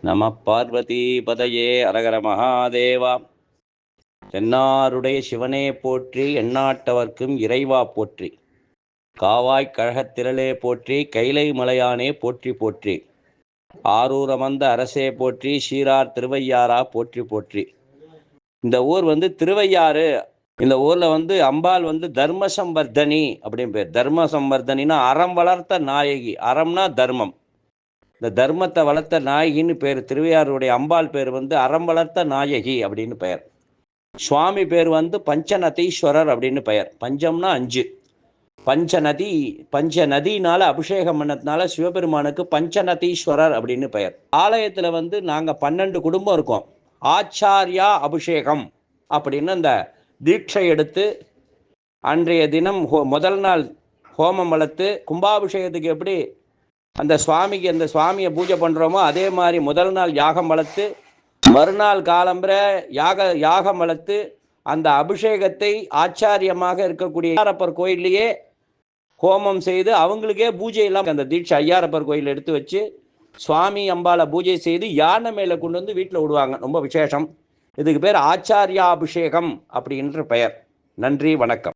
நம பார்வதி பதையே அரகர மகாதேவா. தென்னாருடைய சிவனே போற்றி, எண்ணாட்டவர்க்கும் இறைவா போற்றி. காவாய் கழகத்திரளே போற்றி, கைலை மலையானே போற்றி போற்றி. ஆரூரமந்த அரசே போற்றி, சீரார் திருவையாரா போற்றி போற்றி. இந்த ஊர் திருவையாறு. இந்த ஊர்ல அம்பாள் தர்ம சம்பர்தனி அப்படின்னு பேர். தர்ம சம்பர்தனினா அறம் வளர்த்த நாயகி. அறம்னா தர்மம். இந்த தர்மத்தை வளர்த்த நாயகின்னு பேர். திருவையாறுடைய அம்பாள் பேர் அறம் வளர்த்த நாயகி அப்படின்னு பெயர். சுவாமி பேர் பஞ்சநதீஸ்வரர் அப்படின்னு பெயர். பஞ்சம்னா 5. பஞ்சநதி, பஞ்ச நதினால அபிஷேகம் பண்ணதுனால சிவபெருமானுக்கு பஞ்சநதீஸ்வரர் அப்படின்னு பெயர். ஆலயத்தில் நாங்கள் 12 குடும்பம் இருக்கோம். ஆச்சாரியா அபிஷேகம் அப்படின்னு அந்த தீட்சை எடுத்து அன்றைய தினம் முதல் நாள் ஹோமம் வளர்த்து, கும்பாபிஷேகத்துக்கு எப்படி அந்த சுவாமியை பூஜை பண்ணுறோமோ அதே மாதிரி முதல் நாள் யாகம் வளர்த்து, மறுநாள் காலம்புற யாகம் வளர்த்து அந்த அபிஷேகத்தை ஆச்சாரியமாக இருக்கக்கூடிய ஐயாரப்பர் கோயிலேயே ஹோமம் செய்து அவங்களுக்கே பூஜை எல்லாம் அந்த தீட்சை ஐயாரப்பர் கோயில் எடுத்து வச்சு சுவாமி அம்பாளை பூஜை செய்து யானை மேலே கொண்டு வீட்டில் விடுவாங்க. ரொம்ப விசேஷம். இதுக்கு பேர் ஆச்சாரியா அபிஷேகம் அப்படின்ற பெயர். நன்றி, வணக்கம்.